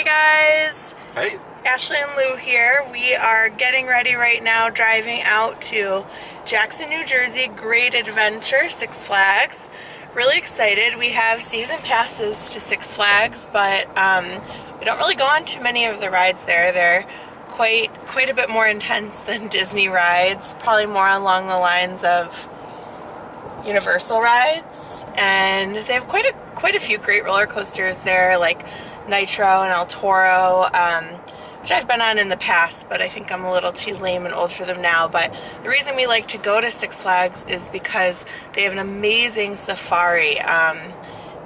guys. Hey. Ashley and Lou here. We are getting ready right now, driving out to Jackson, New Jersey. Great adventure, Six Flags. Really excited. We have season passes to Six Flags, but we don't really go on too many of the rides there. They're quite a bit more intense than Disney rides, probably more along the lines of Universal rides, and they have quite a few great roller coasters there, like Nitro and El Toro, which I've been on in the past, but I think I'm a little too lame and old for them now. But the reason we like to go to Six Flags is because they have an amazing safari.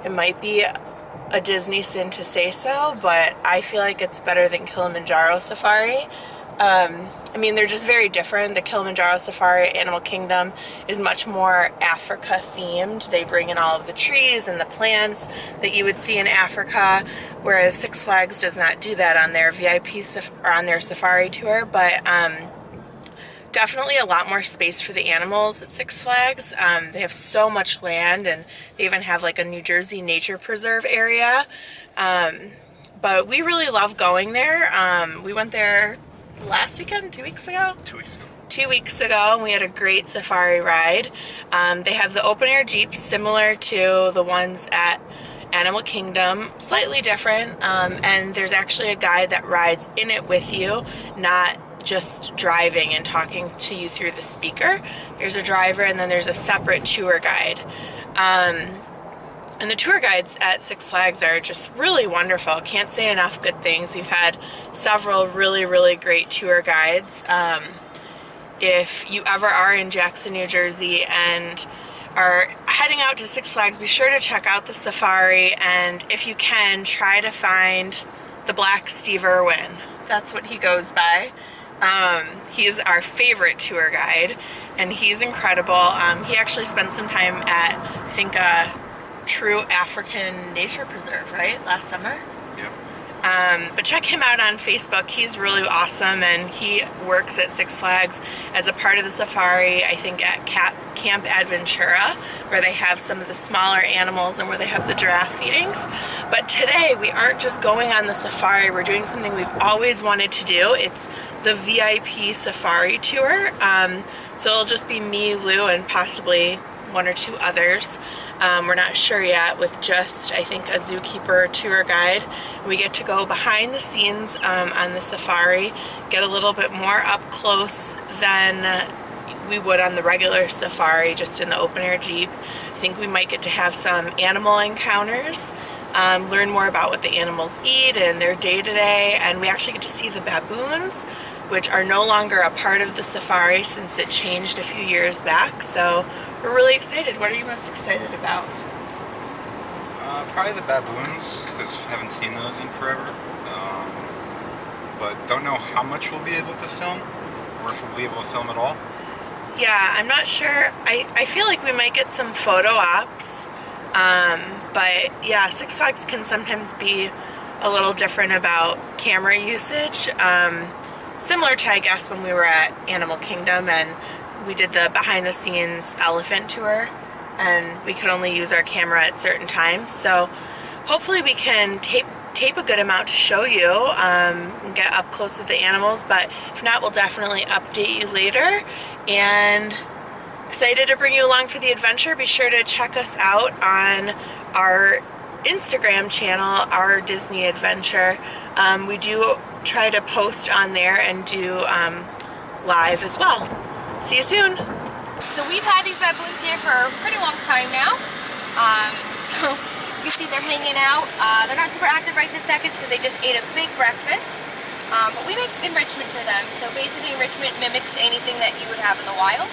It might be a Disney sin to say so, but I feel like it's better than Kilimanjaro Safari. I mean, they're just very different. The Kilimanjaro Safari at Animal Kingdom is much more Africa themed. They bring in all of the trees and the plants that you would see in Africa, whereas Six Flags does not do that on their VIP or on their safari tour. But definitely a lot more space for the animals at Six Flags. They have so much land, and they even have like a New Jersey nature preserve area. But we really love going there. We went there last weekend, 2 weeks ago? 2 weeks ago. 2 weeks ago, and we had a great safari ride. They have the open air Jeeps similar to the ones at Animal Kingdom, slightly different, and there's actually a guide that rides in it with you, not just driving and talking to you through the speaker. There's a driver, and then there's a separate tour guide. And the tour guides at Six Flags are just really wonderful. Can't say enough good things. We've had several really great tour guides. If you ever are in Jackson, New Jersey and are heading out to Six Flags, be sure to check out the safari, and if you can, try to find the Black Steve Irwin. That's what he goes by. He's our favorite tour guide, and he's incredible. He actually spent some time at, I think, True African Nature Preserve, right? Last summer? Yep. But check him out on Facebook. He's really awesome, and he works at Six Flags as a part of the safari, I think at Camp Adventura, where they have some of the smaller animals and where they have the giraffe feedings. But today, we aren't just going on the safari. We're doing something we've always wanted to do. It's the VIP safari tour. So it'll just be me, Lou, and possibly one or two others. We're not sure yet, with just, I think, a zookeeper tour guide. We get to go behind the scenes on the safari, get a little bit more up close than we would on the regular safari, just in the open air Jeep. I think we might get to have some animal encounters, learn more about what the animals eat and their day-to-day, and we actually get to see the baboons, which are no longer a part of the safari since it changed a few years back. So we're really excited. What are you most excited about? Probably the baboons, because I haven't seen those in forever. But don't know how much we'll be able to film, or if we'll be able to film at all. Yeah, I'm not sure. I feel like we might get some photo ops. But yeah, Six Flags can sometimes be a little different about camera usage. Similar to, I guess, when we were at Animal Kingdom and we did the behind the scenes elephant tour, and we could only use our camera at certain times. So hopefully we can tape a good amount to show you and get up close with the animals, but if not, we'll definitely update you later. And excited to bring you along for the adventure. Be sure to check us out on our Instagram channel, Our Disney Adventure. We do try to post on there and do live as well. See you soon. So we've had these baboons here for a pretty long time now. So you can see they're hanging out. They're not super active right this second because they just ate a big breakfast. But we make enrichment for them. So basically enrichment mimics anything that you would have in the wild.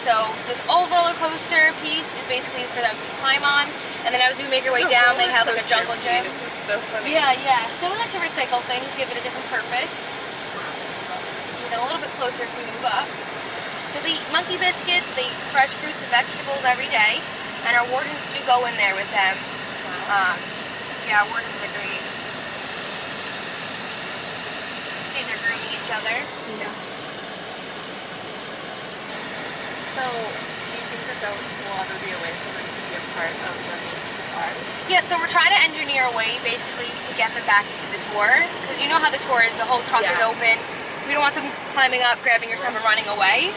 So this old roller coaster piece is basically for them to climb on. And then as we make our way down, they have like a jungle gym. So funny. Yeah. So we like to recycle things, give it a different purpose. See them a little bit closer if we move up. So they eat monkey biscuits, they eat fresh fruits and vegetables every day, and our wardens do go in there with them. Wow. Yeah, wardens are great. See, they're grooming each other. Yeah. So, do you think that will ever be a way for them to be a part of the Yeah, so we're trying to engineer a way basically to get them back into the tour. Because you know how the tour is, the whole truck is open. We don't want them climbing up, grabbing your stuff and running away.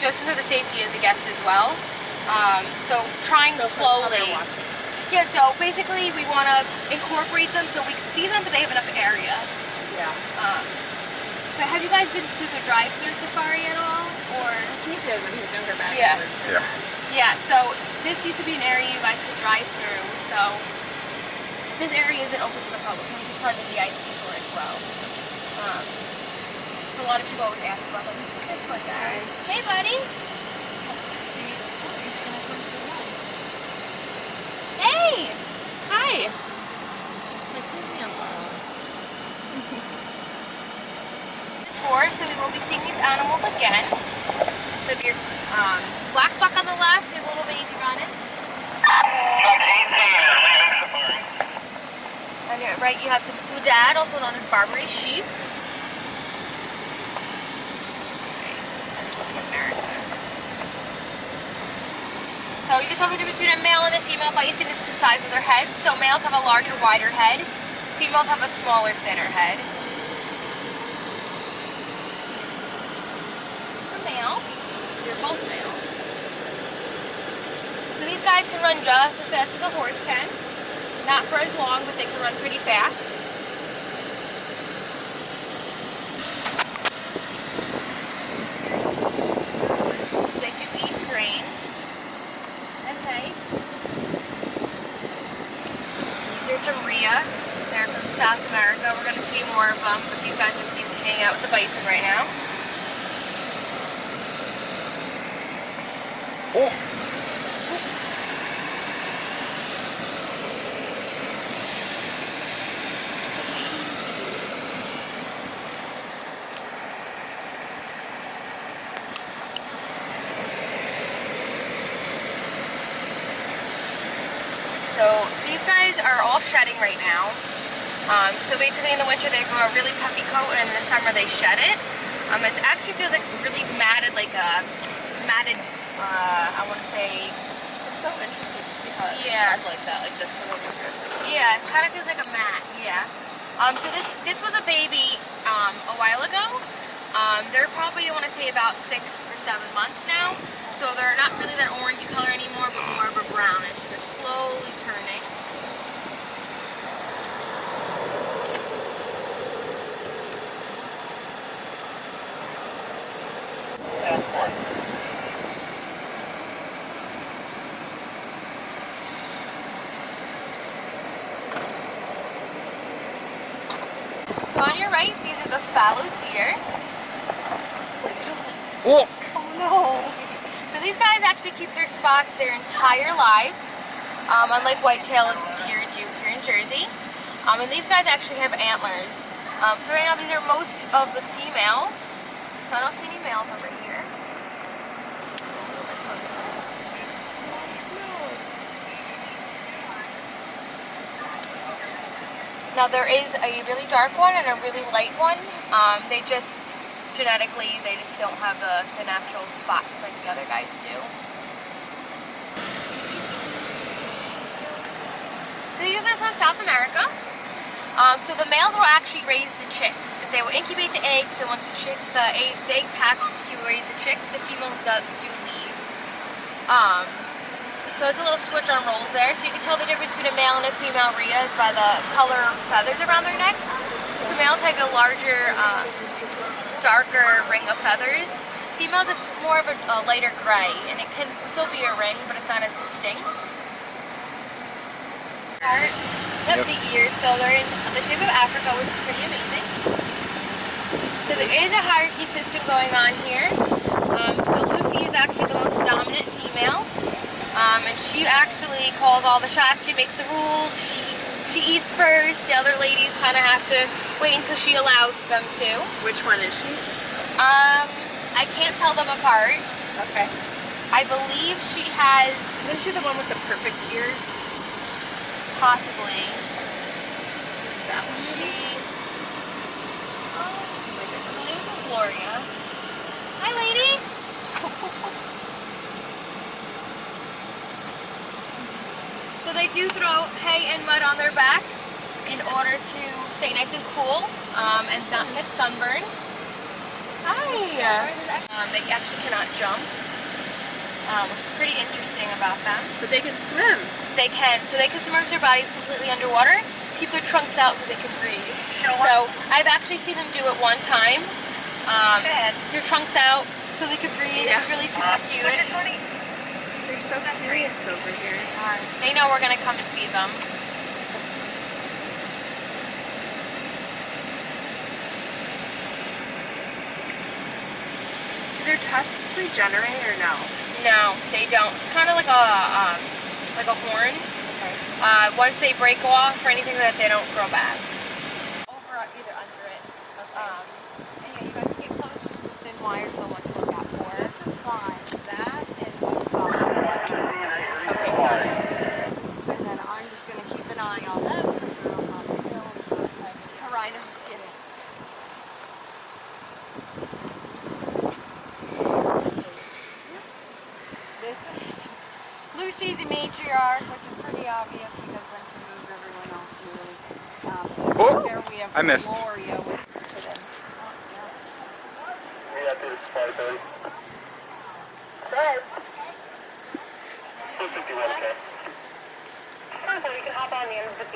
Just for the safety of the guests as well. So trying slowly. Yeah, so basically we want to incorporate them so we can see them, but they have enough area. Yeah. But have you guys been to the drive-through safari at all? Or He did when he was younger back. Yeah. Yeah. Yeah, so this used to be an area you guys could drive through. So this area isn't open to the public. This is part of the VIP tour as well. So a lot of people always ask about them. This one guy. Hey, buddy. Hey. Hi. Tour, so we will be seeing these animals again. So if your black buck on the left, a little baby running. On your right, you have some Udad, also known as Barbary sheep. So you can tell the difference between a male and a female bison is the size of their heads. So males have a larger, wider head. Females have a smaller, thinner head. Male. They're both males. So these guys can run just as fast as a horse can. Not for as long, but they can run pretty fast. So they do eat grain and hay. These are some rhea. They're from South America. We're going to see more of them, but these guys just seem to be hanging out with the bison right now. Oh. So these guys are all shedding right now. So basically in the winter they grow a really puffy coat and in the summer they shed it. It actually feels like really matted, like a matted, I want to say... It's so interesting to see how it's like that, like this one over here. Yeah, it kind of feels like a mat, yeah. So this was a baby a while ago. They're probably, I want to say, about 6 or 7 months now. So they're not really that orange color anymore, but more of a brownish. They're slowly turning. So on your right, these are the fallow deer. Oh. Oh no. So these guys actually keep their spots their entire lives, unlike white-tailed deer do here in Jersey. And these guys actually have antlers. So right now these are most of the females. So I don't see any males over here. Now there is a really dark one and a really light one. They just, genetically, they just don't have the natural spots like the other guys do. So these are from South America. So the males will actually raise the chicks. They will incubate the eggs, and once the eggs hatch, you raise the chicks. The females do leave. So it's a little switch on roles there. So you can tell the difference between a male and a female rhea is by the color of feathers around their necks. So males have a larger, darker ring of feathers. Females, it's more of a lighter gray, and it can still be a ring, but it's not as distinct. Hearts. Yep, the ears. So they're in the shape of Africa, which is pretty amazing. So there is a hierarchy system going on here. So Lucy is actually the most dominant female. And she actually calls all the shots. She makes the rules. She eats first. The other ladies kind of have to wait until she allows them to. Which one is she? I can't tell them apart. Okay. I believe she has... Isn't she the one with the perfect ears? Possibly. That one? She... I believe this is Gloria. Hi, lady. So they do throw hay and mud on their backs in order to stay nice and cool and not get sunburned. Hi. They actually cannot jump, which is pretty interesting about them. But they can swim. They can. So they can submerge their bodies completely underwater, keep their trunks out so they can breathe. So I've actually seen them do it one time. Their trunks out so they can breathe. Yeah. It's really super cute. They're so curious over here. They know we're gonna come and feed them. Do their tusks regenerate or no? No, they don't. It's kind of like a horn. Okay. Once they break off or anything like that, they don't grow back. Over either under it. And yeah, you guys can get close. Just thin wires, so much to look out for. This is fine. That and And then I'm just going to keep an eye on them. A rhino skin. This is Lucy, the matriarch, which is pretty obvious because when she moves, everyone else moves. Oh, There we have I missed. Gloria with them.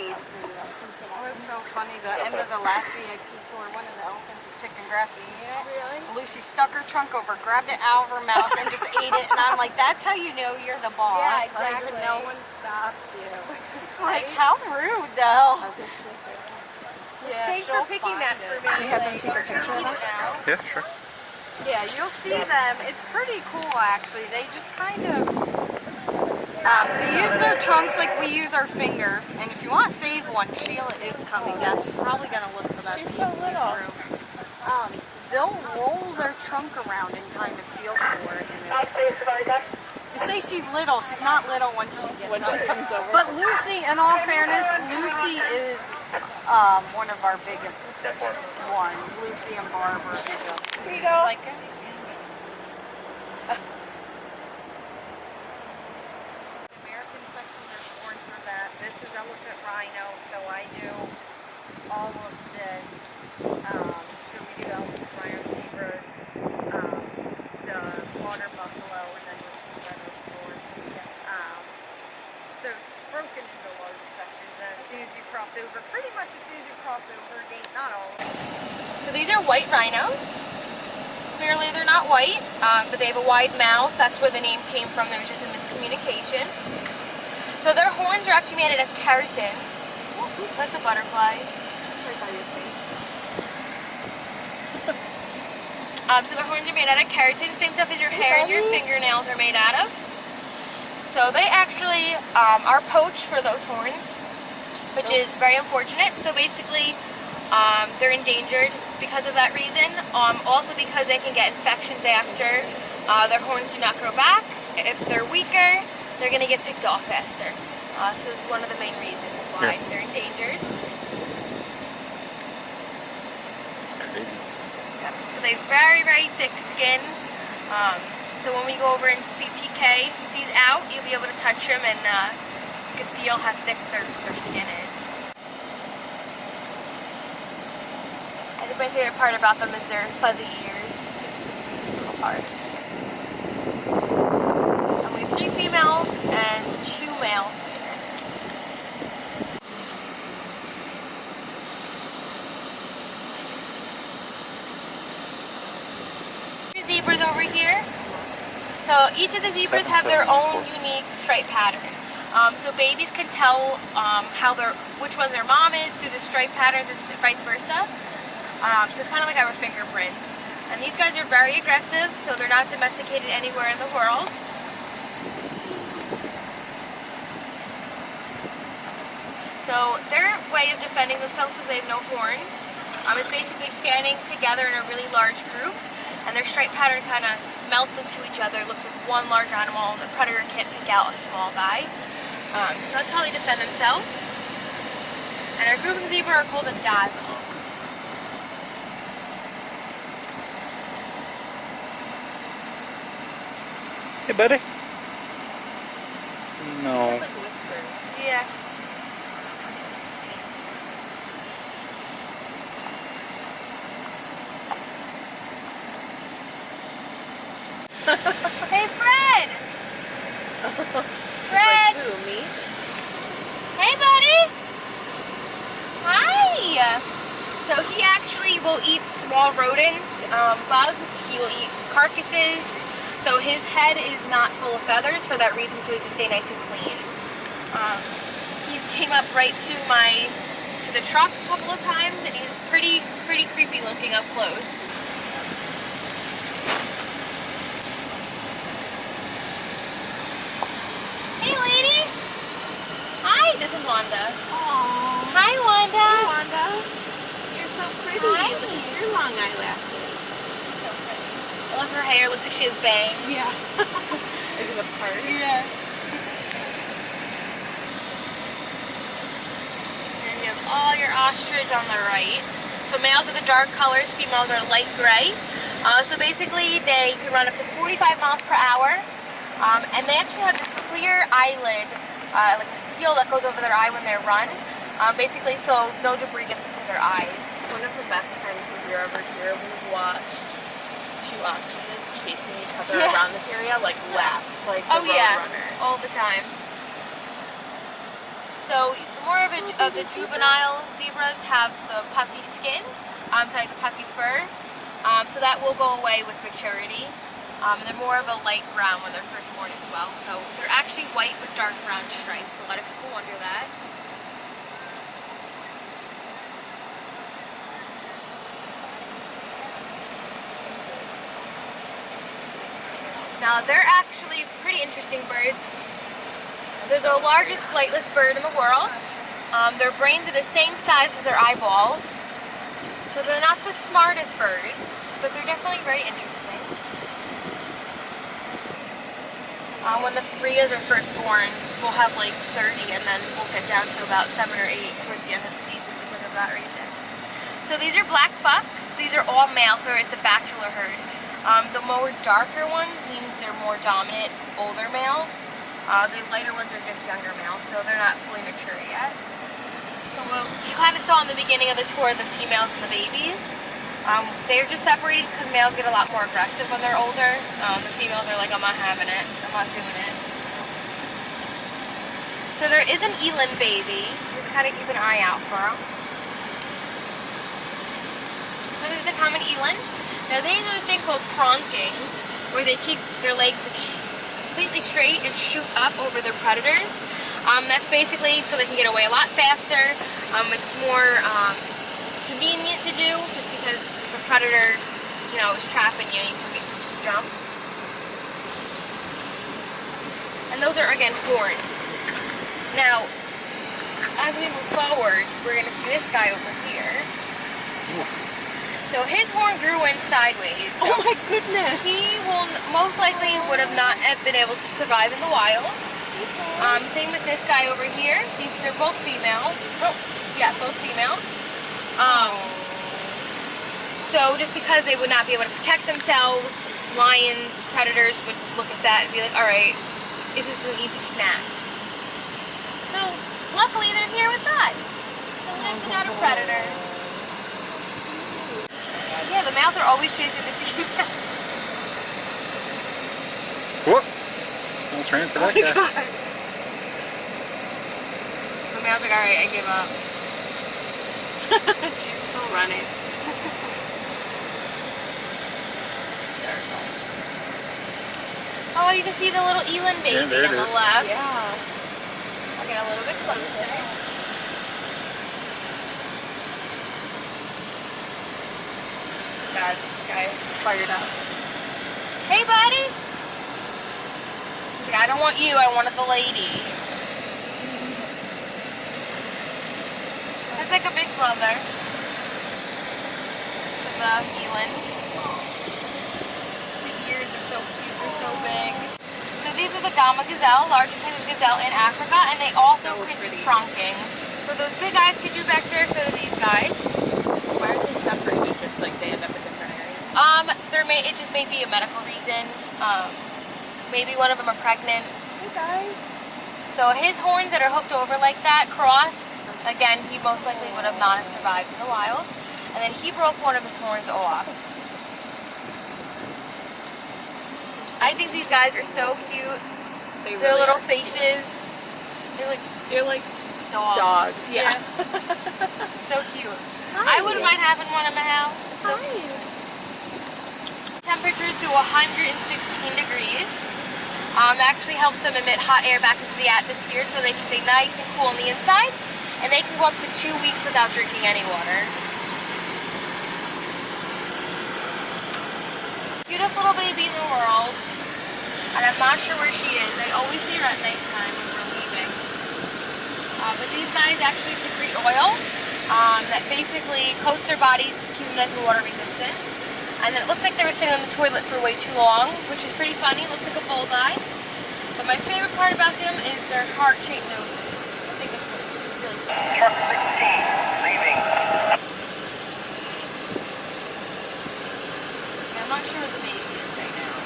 It was so funny. The end of the last VIP tour, one of the elephants was picking grass and eating it. Really? Lucy stuck her trunk over, grabbed it out of her mouth, and just ate it. And I'm like, that's how you know you're the boss. Yeah, Like, exactly. no one stopped you. like, how rude, though. Yeah, Thanks for picking that for me. We have them take a picture of us? Yeah, sure. Yeah, you'll see them. It's pretty cool, actually. They just kind of, they use their trunks like we use our fingers. And if you want to save one, Sheila is coming down. She's probably going to look for that. She's so little. They'll roll their trunk around and kind of feel for it. You say she's little. She's not little when she gets When she comes over. But Lucy, in all fairness, Lucy is one of our biggest ones. Lucy and Barbara. Here you go. Like it. American section, there's horns for that. This is elephant rhino, so I do all of this. So we do elephants, rhinos, zebras, the water buffalo, and then the rhinos horn. So it's broken into large sections. And as soon as you cross over, pretty much as soon as you cross over, not all of them. So these are white rhinos. Clearly they're not white, but they have a wide mouth. That's where the name came from. There was just a miscommunication. So their horns are actually made out of keratin. That's a butterfly. Just right by your face. So their horns are made out of keratin, same stuff as your hair and your fingernails are made out of. So they actually are poached for those horns, which is very unfortunate. So basically, they're endangered because of that reason. Also because they can get infections after their horns do not grow back. If they're weaker, they're going to get picked off faster. So it's one of the main reasons why they're endangered. It's crazy. Yep. So they have very, very thick skin. So when we go over and see TK, if he's out, you'll be able to touch him and you can feel how thick their skin is. I think my favorite part about them is their fuzzy ears. It's the cutest little part. And we have 3 females and 2 males here. Zebras over here. So each of the zebras have their own unique stripe pattern. So babies can tell which one their mom is through the stripe pattern, vice versa. So it's kind of like our fingerprints. And these guys are very aggressive, so they're not domesticated anywhere in the world. So their way of defending themselves, because they have no horns, is basically standing together in a really large group. And their stripe pattern kind of melts into each other. It looks like one large animal, and the predator can't pick out a small guy. So that's how they defend themselves. And our group of zebra are called a dazzle. Hey, buddy. No. Like whispers. Hey, Fred! Fred! Who, me? Hey, buddy! Hi! So he actually will eat small rodents, bugs. He will eat carcasses. So his head is not full of feathers for that reason, so he can stay nice and clean. He's came up right to the truck a couple of times, and he's pretty creepy looking up close. Hey, lady. Hi, this is Wanda. Aww. Hi, Wanda. Hey, Wanda. You're so pretty. Hi. Look at your long eyelashes. She's so pretty. I love her hair. Looks like she has bangs. Yeah. Look at the part. Yeah. And you have all your ostrich on the right. So males are the dark colors, females are light gray. So basically they can run up to 45 miles per hour. And they actually have this clear eyelid, like a seal that goes over their eye when they run. Basically so no debris gets into their eyes. One of the best times when we were over here, we watched two ostriches chasing each other around this area, like laps, like the road runner. All the time. So more of the juvenile zebras have the puffy skin, the puffy fur. So that will go away with maturity. They're more of a light brown when they're first born as well. So they're actually white with dark brown stripes. A lot of people wonder that. Now they're actually pretty interesting birds. They're the largest flightless bird in the world. Their brains are the same size as their eyeballs. So they're not the smartest birds, but they're definitely very interesting. When the Frias are first born, we'll have like 30, and then we'll get down to about 7 or 8 towards the end of the season because of that reason. So these are black buck. These are all male, so it's a bachelor herd. The more darker ones means they're more dominant, older males. The lighter ones are just younger males, so they're not fully mature yet. So you kind of saw in the beginning of the tour the females and the babies. They're just separated because males get a lot more aggressive when they're older. The females are like, I'm not having it, I'm not doing it. So there is an eland baby. Just kind of keep an eye out for them. So this is the common eland. Now they do a thing called pronking, where they keep their legs completely straight and shoot up over their predators. That's basically so they can get away a lot faster. It's more convenient to do, just because if a predator, is trapping you, you can just jump. And those are, again, horns. Now, as we move forward, we're going to see this guy over here. So his horn grew in sideways. So Oh my goodness! he most likely would have not have been able to survive in the wild. Same with this guy over here. They're both females. Oh, yeah, both females. So just because they would not be able to protect themselves, lions, predators would look at that and be like, alright, this is an easy snack. So luckily they're here with us. To live without a predator. Yeah, the males are always chasing the females. Whoop! Almost ran into that guy. God. The males are like, alright, I give up. She's still running. Oh, you can see the little eland baby there it on the is. left. Yeah. I'll get a little bit closer. God, this guy is fired up. Hey, buddy. He's like, I don't want you, I wanted the lady. That's like a big brother. So the eland. The ears are so cute, they're so big. So these are the Gama gazelle, largest type of gazelle in Africa, and they also So can do pretty. pronking. So those big guys can do back there, so do these guys. Why are they separated? Just like they end up in different areas? It just may be a medical reason. Maybe one of them are pregnant. Hey guys. So his horns that are hooked over like that, crossed, again, he most likely would have not survived in the wild. And then he broke one of his horns off. They're I think these guys are so cute. They Their really little are. faces. They're like Dogs. dogs. Yeah. So cute. I wouldn't mind having one in my house. It's so cute. Temperatures to 116 degrees. That actually helps them emit hot air back into the atmosphere so they can stay nice and cool on the inside. And they can go up to 2 weeks without drinking any water. Cutest little baby in the world. And I'm not sure where she is. I always see her at nighttime when we're leaving. But these guys actually secrete oil that basically coats their bodies to keep them nice and water resistant. And then it looks like they were sitting on the toilet for way too long, which is pretty funny. It looks like a bullseye. But my favorite part about them is their heart-shaped noses. I think it's really sweet. Truck 16, leaving. Yeah, I'm not sure what the baby is right now.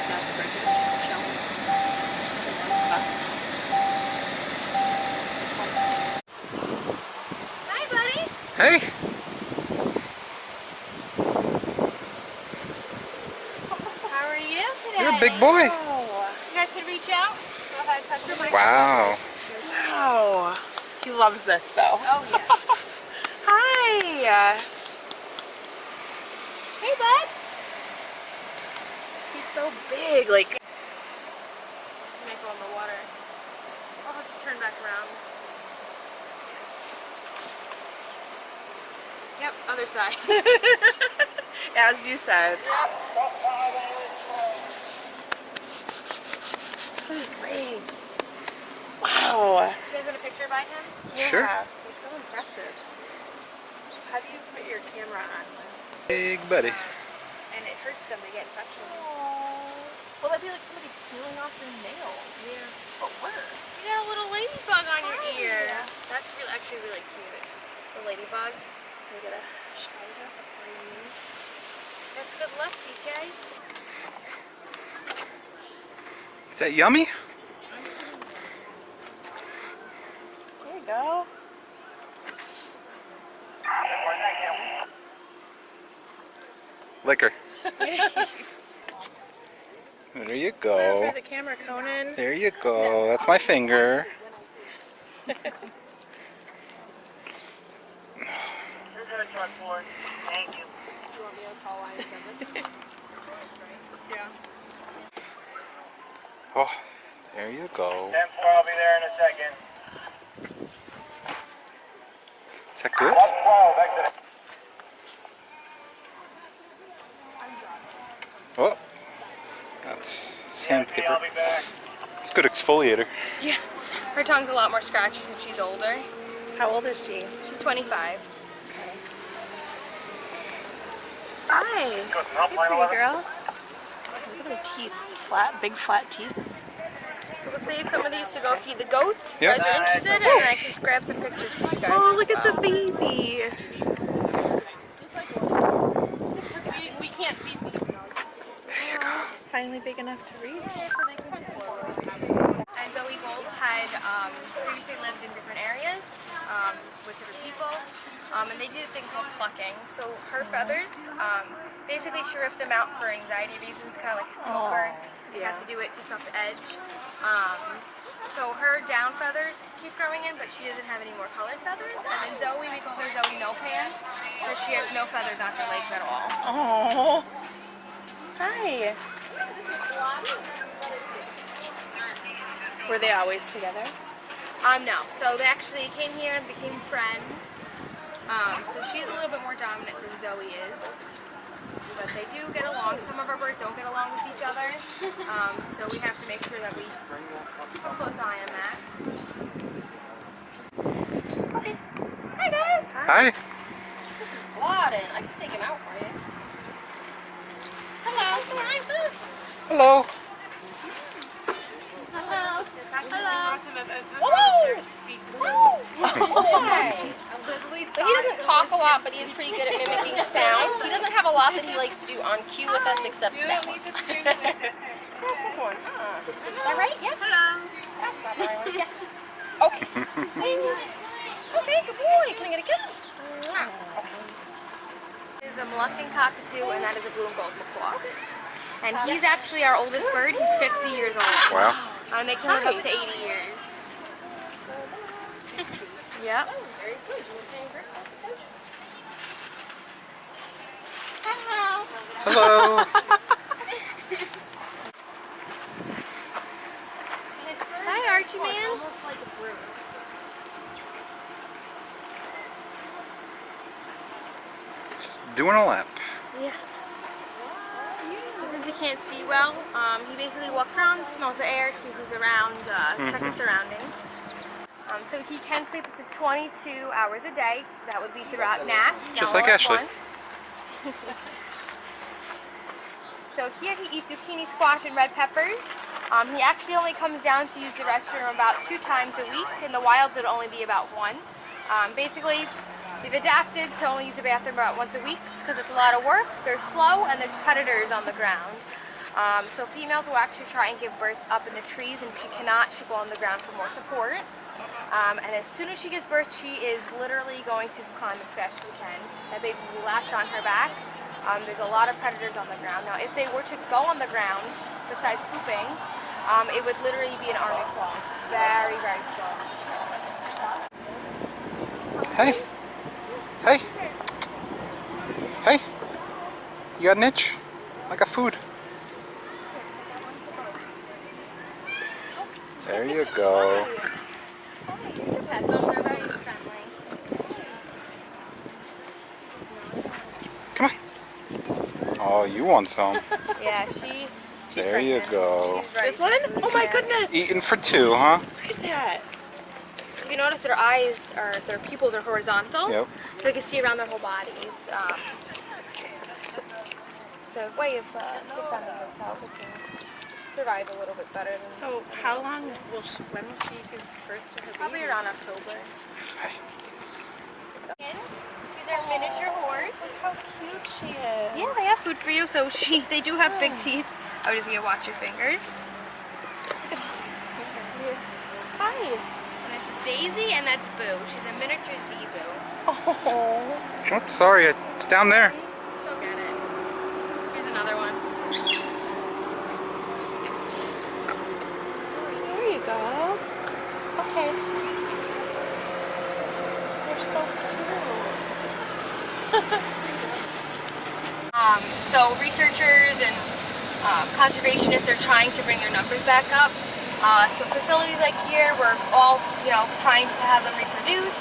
That's Bridget. She's chilling. Hi, buddy. Hey, How are you today? you're a big boy. You guys could reach out. Go ahead, touch your mic. Wow. Wow. He loves this though. Oh, yeah. Hi. Hey, bud. He's so big. Like. You might go in the water. I'll just turn back around. Yep, other side. As you said. Look at his legs. Wow. You guys want a picture by him? Sure. Yeah, he's so impressive. How do you put your camera on? Big buddy. And it hurts them to get infections. Well, that'd be like somebody peeling off their nails. Yeah. But worse. You got a little ladybug on your Hi. ear. That's really, actually really cute. The ladybug. Can we get a shot of that before he moves? That's good luck, TK. Is that yummy? There you go. Liquor. There you Smile go. for the camera, Conan. There you go. That's my finger. Thank you. Do you want me to call line 7? Yeah. Oh, there you go. 10-4, I'll be there in a second. Is that good? 112, exit. Oh, that's sandpaper. I'll be back. It's a good exfoliator. Yeah. Her tongue's a lot more scratchy since she's older. How old is she? She's 25. Hi. Go to Hey, help line pretty 11. girl. Look at her teeth. Big flat teeth. So we'll save some of these to go feed the goats. If Yeah. you guys are interested, and then I can grab some pictures for you guys. Oh, as look at the well. baby. We can't feed these. There you go. Finally big enough to reach. And Zoe Gold had previously lived in different areas with different people, and they did a thing called plucking. So her feathers, basically she ripped them out for anxiety reasons, kind of like a smoker. You have to do it, takes off the edge. So her down feathers keep growing in, but she doesn't have any more colored feathers. And then Zoe, we call her Zoe No Pants, because she has no feathers on her legs at all. Oh. Hi. Were they always together? No. So they actually came here and became friends. So she's a little bit more dominant than Zoe is. But they do get along. Some of our birds don't get along with each other. So we have to make sure that we keep a close eye on that. Okay. Hi guys! Hi. This is Blodden. I can take him out for you. Hello. Say hi, sir. Hello. Hello. Hello. Whoa! Hi. So he doesn't talk a lot, but he is pretty good at mimicking sounds. He doesn't have a lot that he likes to do on cue with us except that one. That's this one. Is that right? Yes? Hello. That's not the right one. Yes. Okay. Thanks. Okay, good boy. Can I get a kiss? Okay. This is a Moluccan cockatoo, and that is a blue and gold macaw. And he's actually our oldest bird. He's 50 years old. Wow. They can live up to 80 years. 50. Yep. Very good. You were paying very close attention. Hello. Hello. Hi, Archie man. Just doing a lap. Yeah. So since he can't see well, he basically walks around, smells the air, sees who's around, check his surroundings. So he can sleep up to 22 hours a day. That would be throughout naps. Just not like all at Ashley. once. So here he eats zucchini, squash, and red peppers. He actually only comes down to use the restroom about 2 times a week. In the wild, it would only be about 1. Basically, they've adapted to only use the bathroom about once a week just because it's a lot of work. They're slow, and there's predators on the ground. So females will actually try and give birth up in the trees, and if she cannot, she'll go on the ground for more support. And as soon as she gives birth, she is literally going to climb as fast as she can. That baby will latch on her back. There's a lot of predators on the ground. Now, if they were to go on the ground, besides pooping, it would literally be an army crawl. Very, very slow. Hey. Hey. Hey. You got an itch? I got food. There you go. Just pet them. They're very friendly. Come on. Oh, you want some? Yeah, she's There you pregnant. go. She's ready This one? for food, Oh my yeah. goodness. Eating for 2, huh? Look at that. If you notice, their eyes are, their pupils are horizontal, Yep. so they can see around their whole bodies. It's a way of defending themselves. They can survive a little bit better than So how long when will she give birth to her probably baby? around October. He's our miniature horse. How cute she is. Yeah, they have food for you. So they do have big teeth. I was just gonna watch your fingers. Hi. And this is Daisy, and that's Boo. She's a miniature zebu. Oh. Oh, sorry. It's down there. She'll get it. Here's another one. There you go. Okay. They're so cute. So researchers and conservationists are trying to bring their numbers back up. So facilities like here, we're all, trying to have them reproduce.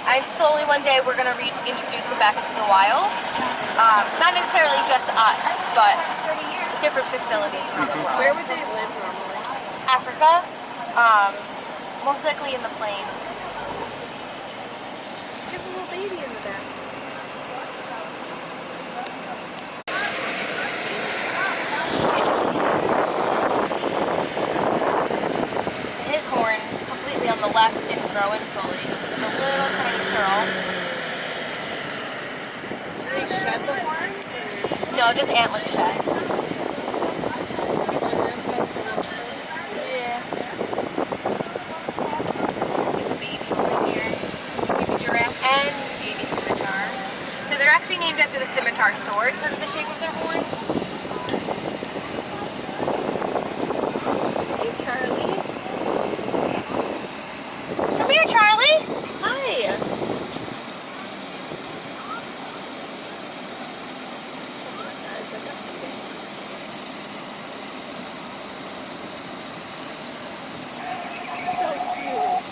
And slowly one day we're going to reintroduce them back into the wild. Not necessarily just us, but different facilities around the world. Where would they live normally? Africa, most likely in the plains. Give a little baby in the back. So his horn, completely on the left, didn't grow in fully. It's like a little tiny curl. Do they shed the horns? No, just antler shed. Yeah. See the baby over here. Baby giraffe and baby scimitar. So they're actually named after the scimitar sword because of the shape of their horns. Hey, Charlie. Come here, Charlie. Hi. So cute.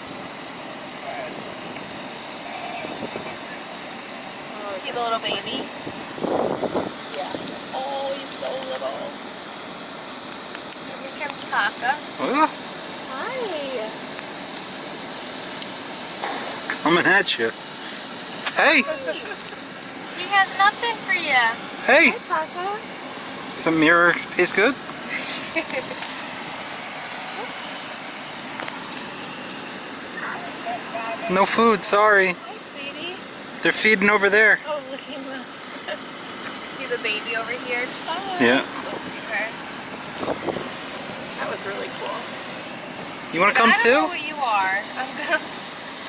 See the little baby? Yeah. Oh, he's so little. Here comes Taka. Oh, Hi. coming at you. Hey. He has nothing for you. Hey. Taka. Some mirror tastes good? No food, sorry. Hi, sweetie. They're feeding over there. Oh, look at him. See the baby over here? Yeah. Go see her. That was really cool. You want to come I don't know too? what you are.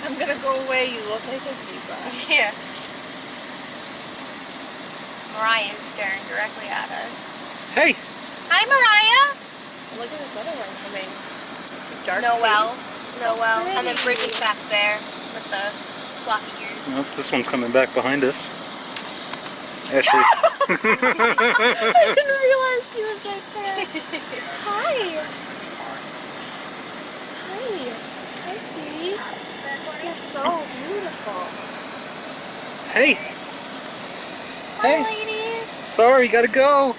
I'm gonna go away. You look like a zebra. Yeah. Mariah's staring directly at us. Hey, Hi, Mariah. Look at this other one coming. Dark Noelle. face. Noelle. And then pretty. Bridget's back there with the floppy ears. well, this one's coming back behind us. Ashley. I didn't realize she was right there. Hi. Hi. Hi, sweetie. You're so beautiful. Hey. Hi, Hey. ladies. Sorry, gotta go.